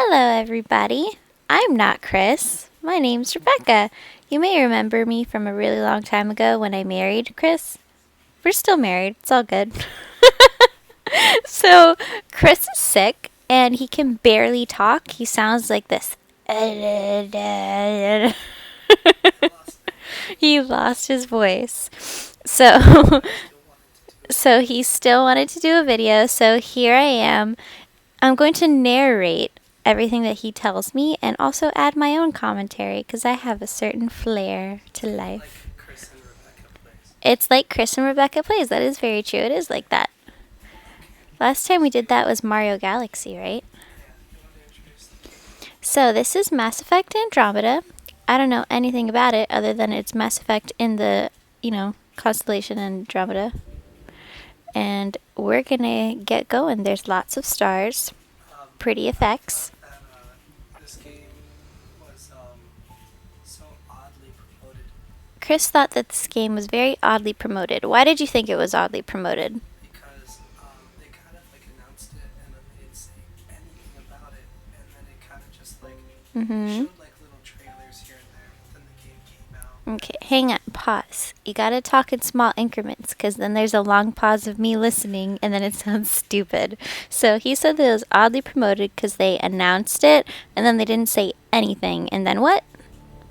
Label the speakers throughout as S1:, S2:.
S1: Hello, everybody. I'm not Chris. My name's Rebecca. You may remember me from a really long time ago when I married Chris. We're still married. It's all good. So, Chris is sick and he can barely talk. He sounds like this. He lost his voice. So, so he still wanted to do a video. So here I am. I'm going to narrate everything that he tells me and also add my own commentary because I have a certain flair to life. It's like Chris and Rebecca Plays. That is very true. It is like that. Last time we did that was Mario Galaxy, right? So this is Mass Effect Andromeda. I don't know anything about it other than it's Mass Effect in the, constellation Andromeda. And we're gonna get going. There's lots of stars, pretty effects.
S2: This game was so oddly promoted
S1: Chris thought that this game was very oddly promoted. Why did you think it was oddly promoted?
S2: because they kind of like announced it and then they didn't say anything about it, and then it kind of just like showed like little trailers here and there, but then the game came out.
S1: Okay, hang on, pause. You gotta talk in small increments, because then there's a long pause of me listening, and then it sounds stupid. So he said that it was oddly promoted because they announced it, and then they didn't say anything, and then what?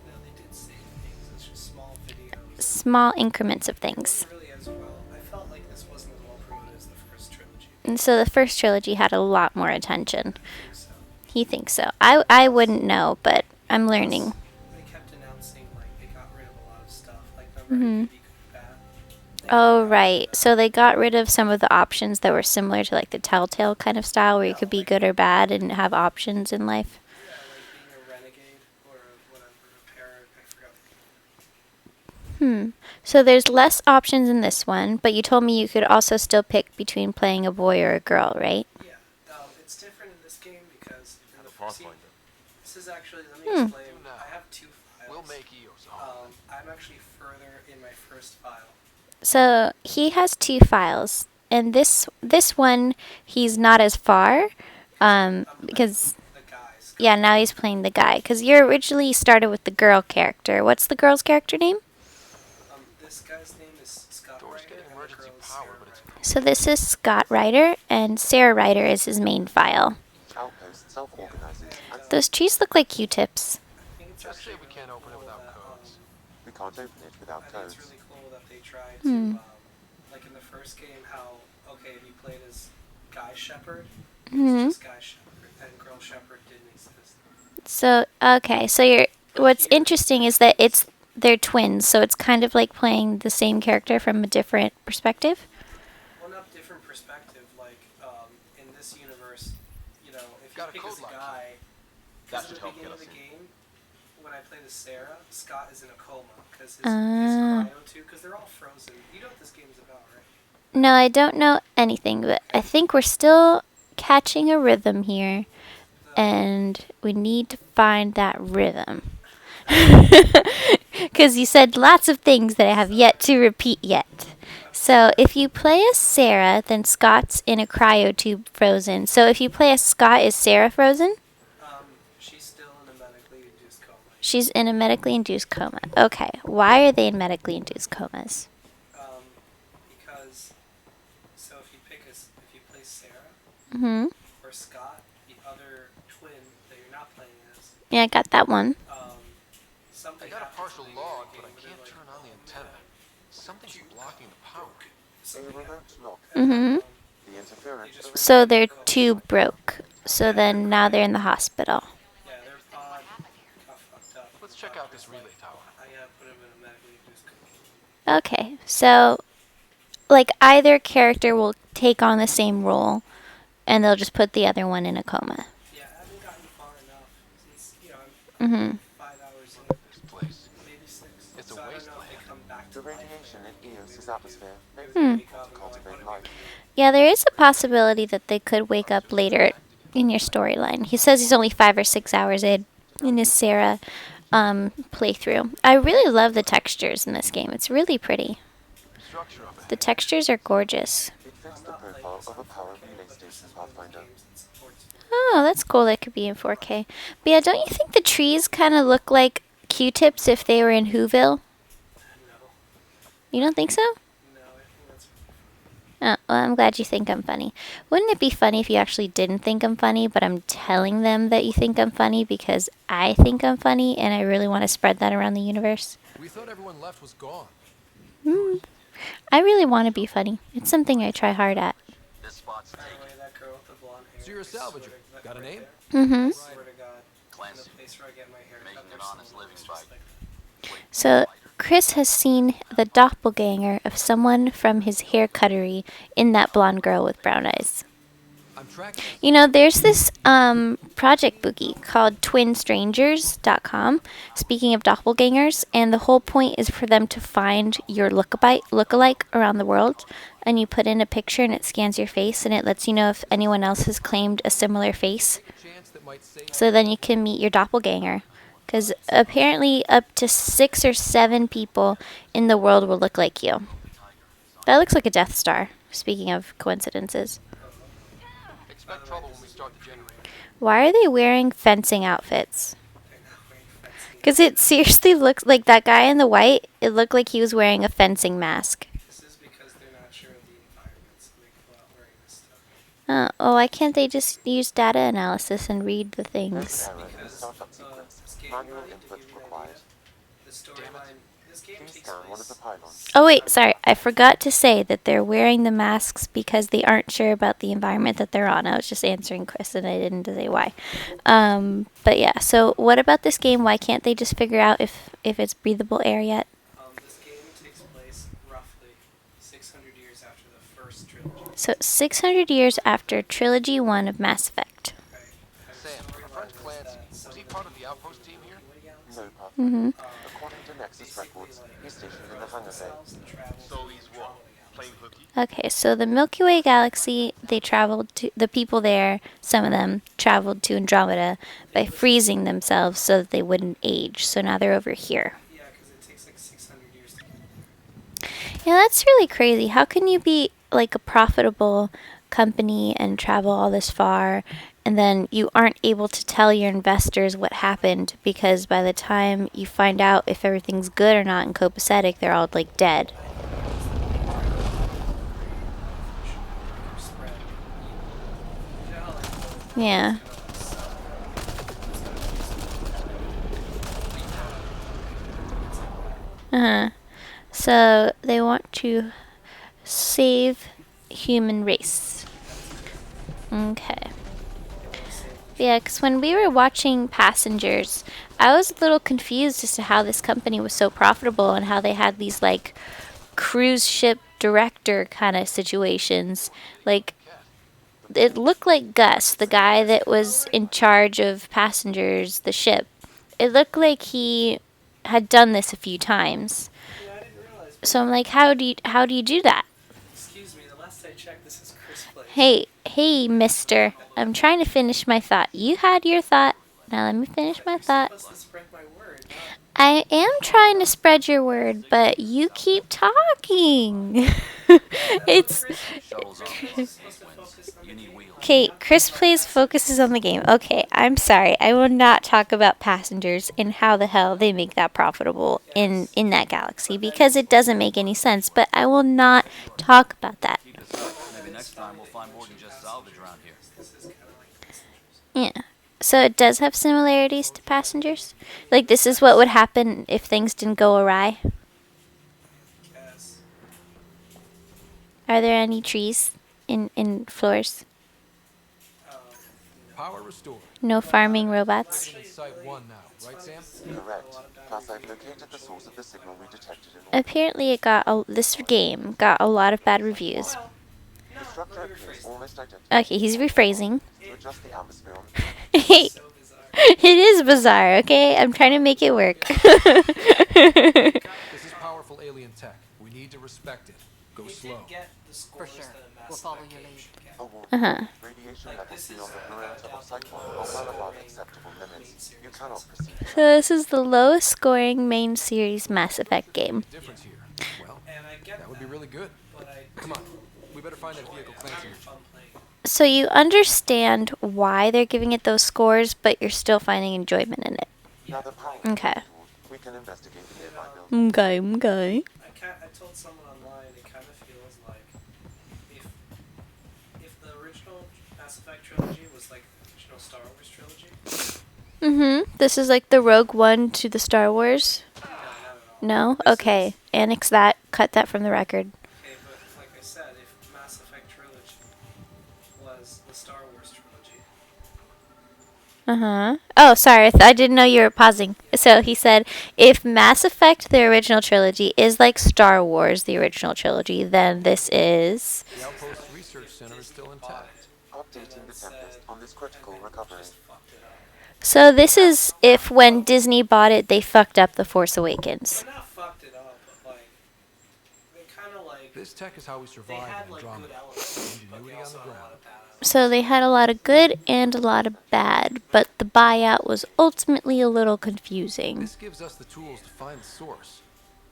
S2: No, they did say things. It's just small videos.
S1: Small increments of things.
S2: It wasn't really as well. I felt like this wasn't as well promoted as the first trilogy.
S1: And so the first trilogy had a lot more attention.
S2: So
S1: He thinks so. I wouldn't know, but I'm learning.
S2: they kept announcing like they got rid of a lot of stuff. Like remember it could be good, bad.
S1: Oh, right. So they got rid of some of the options that were similar to like the Telltale kind of style where you could be good or bad and have options in life.
S2: Yeah, like being a renegade or whatever, a parrot. I forgot the name.
S1: So there's less options in this one, but you told me you could also still pick between playing a boy or a girl, right?
S2: Yeah, it's different in this game because in the
S3: Pathfinder.
S2: this is actually, let me explain. I have two files.
S3: We'll make EOS.
S2: I'm actually further in my first file.
S1: So he has two files, and this one he's not as far, because
S2: The guys.
S1: yeah, now he's playing the guy. Because you originally started with the girl character. What's the girl's character name?
S2: This guy's name is Scott
S3: Door's
S2: Ryder,
S3: getting
S2: and the
S3: emergency
S2: girl is
S3: power,
S2: Sarah
S3: but it's
S2: Ryder.
S1: So this is Scott Ryder, and Sarah Ryder is his main file.
S4: Outpost self-organizes and
S1: Those trees look like Q-tips.
S2: I think it's
S3: Just say
S2: actually
S3: we can't open it
S2: cool
S3: without
S2: that,
S3: codes.
S4: we can't open it without
S2: I think
S4: codes.
S2: it's really cool that they tried to, like in the first game, how, okay, if you played as Guy Shepherd, it's just Guy Shepherd, and Girl Shepherd didn't exist.
S1: So okay, so what's interesting is that they're twins, so it's kind of like playing the same character from a different perspective.
S2: Well, not different perspective, like, in this universe, if you
S3: Got a
S2: pick
S3: code
S2: as a
S3: lock.
S2: guy,
S3: That
S2: because
S3: should
S2: in the
S3: help
S2: beginning
S3: get
S2: of
S3: us
S2: the
S3: in.
S2: game, when I played as Sarah, Scott is in a coma, because his cryo too, because they're all frozen. You know what this game is about, right?
S1: No, I don't know anything, but I think we're still catching a rhythm here, and we need to find that rhythm. Because you said lots of things that I have yet to repeat yet. So if you play as Sarah, then Scott's in a cryotube frozen. So if you play as Scott, is Sarah frozen?
S2: She's still in a medically induced coma.
S1: She's in a medically induced coma. Okay, why are they in medically induced comas?
S2: Because, so if you play Sarah
S1: Mm-hmm.
S2: or Scott, the other twin that you're not playing as,
S1: Yeah, I got that one.
S3: I
S2: something
S3: got a
S2: happens
S3: partial
S2: later in
S3: log,
S2: the
S3: but I
S2: game where
S3: can't
S2: they're
S3: turn
S2: like,
S3: on the
S2: "Oh,
S3: antenna.
S2: man,
S3: Something's blocking the power.
S4: A
S2: something
S4: remote
S2: happened."
S4: lock.
S1: Mm-hmm.
S4: The interference.
S1: So their tube broke. So then now they're in the hospital.
S2: Yeah, their pod got fucked up.
S3: Let's check out this relay tower.
S2: I gotta put him in a medically induced coma.
S1: Okay, so like either character will take on the same role, and they'll just put the other one in a coma.
S2: Yeah, I haven't gotten far enough. Since,
S1: Mm-hmm.
S2: 5 hours in,
S3: This place.
S2: maybe 6.
S3: It's a
S2: so I don't know if
S3: wasteland.
S2: they come back
S4: The
S2: to life.
S4: radiation in Eos's atmosphere makes
S1: Hmm.
S4: it difficult to cultivate life.
S1: Yeah, there is a possibility that they could wake up later in your storyline. He says he's only 5 or 6 hours in his Sarah playthrough. I really love the textures in this game. It's really pretty.
S3: Structure up
S1: The
S3: ahead.
S1: textures are gorgeous.
S4: It fits the profile of a power relay station Pathfinder.
S2: Games that supports
S1: Oh, that's cool. That could be in 4K. But yeah, don't you think the trees kind of look like Q-tips if they were in Whoville?
S2: No,
S1: You don't think so?
S2: no, I think that's
S1: Oh, well, I'm glad you think I'm funny. Wouldn't it be funny if you actually didn't think I'm funny, but I'm telling them that you think I'm funny because I think I'm funny and I really want to spread that around the universe?
S3: We thought everyone left was gone.
S1: I really want to be funny. It's something I try hard at.
S3: This spot's
S2: By the way, that girl with the blonde hair.
S3: So you're a
S2: I swear
S3: salvager.
S2: to God,
S3: Got a
S2: right
S3: name?
S2: there,
S1: Mm-hmm.
S2: I swear to God, in
S3: Clancy.
S2: the place where I get my hair cut,
S3: Making an
S2: there's
S3: honest
S2: someone
S3: living
S2: who's
S3: by
S2: just like that.
S1: So, Chris has seen the doppelganger of someone from his hair cuttery in that blonde girl with brown eyes.
S3: I'm tracking.
S1: You know, there's this project boogie called twinstrangers.com, speaking of doppelgangers, and the whole point is for them to find your lookalike around the world. And you put in a picture and it scans your face and it lets you know if anyone else has claimed a similar face.
S3: Take a chance that might save.
S1: So then you can meet your doppelganger. Because apparently up to 6 or 7 people in the world will look like you. That looks like a Death Star, speaking of coincidences.
S3: Expect trouble when we start the generator.
S1: Why are they wearing fencing outfits?
S2: They're not wearing fencing.
S1: Because it seriously looks like that guy in the white, it looked like he was wearing a fencing mask.
S2: This is because they're not sure of the environment, so they go out wearing this stuff.
S1: Oh, why can't they just use data analysis and read the
S4: There's
S1: things?
S4: an error in the
S2: Because
S4: startup sequence.
S2: this game,
S4: Manual
S2: to
S4: input
S2: give you an
S4: required.
S2: idea, the storyline, this game
S4: Please
S2: takes
S4: scan one of the
S2: place.
S4: pylons.
S1: Oh, wait, sorry. I forgot to say that they're wearing the masks because they aren't sure about the environment that they're on. I was just answering Chris and I didn't say why. But yeah, so what about this game? Why can't they just figure out if it's breathable air yet?
S2: This game takes place roughly 600 years after the first trilogy.
S1: So 600 years after Trilogy 1 of Mass Effect.
S2: Right?
S3: Sam, our friend Clancy. Was he part of the outpost team here?
S4: No, Puff.
S1: Mm-hmm.
S4: According to Nexus records, he's stationed in the hangar bay.
S3: So he's what? Playing hooky?
S1: Okay, so the Milky Way galaxy, they traveled to, the people there, some of them, traveled to Andromeda by freezing themselves so that they wouldn't age. So now they're over here.
S2: Yeah, because it takes like 600 years to get there.
S1: Yeah, that's really crazy. How can you be like a profitable company and travel all this far and then you aren't able to tell your investors what happened because by the time you find out if everything's good or not in copacetic, they're all like dead.
S2: Spread. You know how like
S1: Yeah. Uh-huh. So they want to save human race. Okay. Yeah, because when we were watching Passengers, I was a little confused as to how this company was so profitable and how they had these like cruise ship director kind of situations. Like it looked like Gus, the guy that was in charge of Passengers, the ship. It looked like he had done this a few times.
S2: Yeah, I didn't realize.
S1: So I'm like, how do you do that?
S2: Excuse me, the last I checked, this is Chris Place.
S1: Hey, mister. I'm trying to finish my thought. You had your thought. Now let me finish my
S2: You're
S1: thought.
S2: supposed to spread my word, not
S1: I am trying to spread your word, but you keep talking. It's
S3: Shuttles on.
S2: supposed to focus on
S3: You
S2: the
S3: need
S2: game.
S3: wheels.
S1: okay. Chris Plays focuses on the game. Okay, I'm sorry. I will not talk about Passengers and how the hell they make that profitable in that galaxy because it doesn't make any sense. But I will not talk about that.
S5: Keep this up. Maybe next time we'll find more than just salvage around here.
S2: This is kind of like
S1: Yeah. So it does have similarities to Passengers. Like this is what would happen if things didn't go awry.
S2: guess.
S1: Are there any trees in floors?
S3: Power restored.
S1: No farming robots.
S3: In Site 1 now, right, Sam?
S4: Correct. Plus, I've located the source of the signal we detected in
S1: Apparently, this game got a lot of bad reviews.
S4: The structure appears almost identical.
S1: Okay, he's rephrasing.
S4: To adjust the atmosphere on
S1: Hey,
S2: So bizarre.
S1: it is bizarre. Okay, I'm trying to make it work.
S3: This is powerful alien tech. We need to respect it. Go
S2: He
S3: slow.
S2: did get the scores
S6: sure.
S2: that a Mass
S6: We'll follow
S2: Effect
S6: your
S2: game
S6: lead.
S2: should get.
S4: a warning.
S1: Uh-huh.
S4: Radiation
S2: Like,
S4: levels
S2: this is,
S4: beyond the perimeter of Site 1 are well above acceptable limits. You cannot proceed.
S1: So this is the lowest scoring main series Mass Effect game.
S3: Difference here. Well,
S2: And I get
S3: that would be really good.
S2: but I
S3: Come on. We better find that vehicle Clancy
S2: having
S3: mentioned.
S2: fun playing.
S1: So you understand why they're giving it those scores, but you're still finding enjoyment in it.
S4: Now the power
S1: Okay.
S4: tool, we can investigate the nearby building.
S1: Okay.
S2: I told someone online it kind of feels like if the original Mass Effect trilogy was like the original Star Wars trilogy.
S1: This is like the Rogue One to the Star Wars.
S2: No, not at all.
S1: No?
S2: This
S1: Okay.
S2: is-
S1: Annex that. Cut that from the record.
S2: okay, but like I said, if Mass Effect trilogy was the Star Wars trilogy,
S1: Oh, sorry. I didn't know you were pausing. So he said, if Mass Effect, the original trilogy, is like Star Wars, the original trilogy, then this is.
S3: The Outpost Research Center is still intact.
S4: Updating the Tempest on this critical recovery.
S2: just fucked it up.
S1: So this is if when Disney bought it, they fucked up The Force Awakens.
S2: They're not fucked it up, but like they kind of like
S3: This tech is how we
S2: they
S3: survive
S2: had
S3: in
S2: like
S3: Andromeda.
S2: good elements, but
S3: Ingenuity
S2: they
S3: on
S2: also
S3: the
S2: had a lot
S3: ground.
S2: of bad elements.
S1: So they had a lot of good and a lot of bad, but the buyout was ultimately a little confusing.
S3: This gives us the tools to find the source.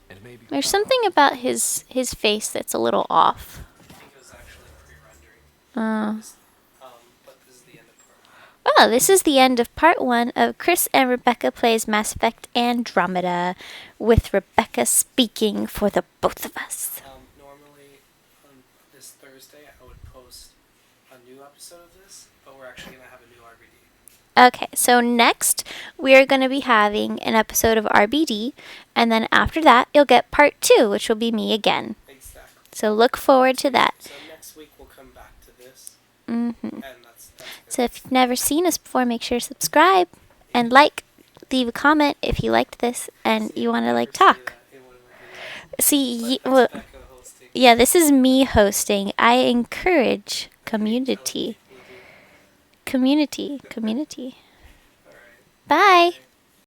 S3: And maybe
S1: There's something about his face that's a little off.
S2: I think it was actually pre-rendering.
S1: Uh,
S2: But this is the end of part.
S1: Well, this is the end of part 1 of Chris and Rebecca Plays Mass Effect Andromeda, with Rebecca speaking for the both of us.
S2: Normally on this Thursday I would post a new episode of this, but we're actually gonna have a new RBD.
S1: Okay, so next we are going to be having an episode of RBD, and then after that you'll get part 2, which will be me again.
S2: Exactly.
S1: So look forward to that.
S2: So next week we'll come back to this,
S1: hmm
S2: and that's good.
S1: So if you've never seen us before, make sure to subscribe and like. Leave a comment if you liked this and you want to like talk. Well,
S2: Becca hosting.
S1: yeah, this is me hosting. I encourage community.
S2: All right.
S1: Bye.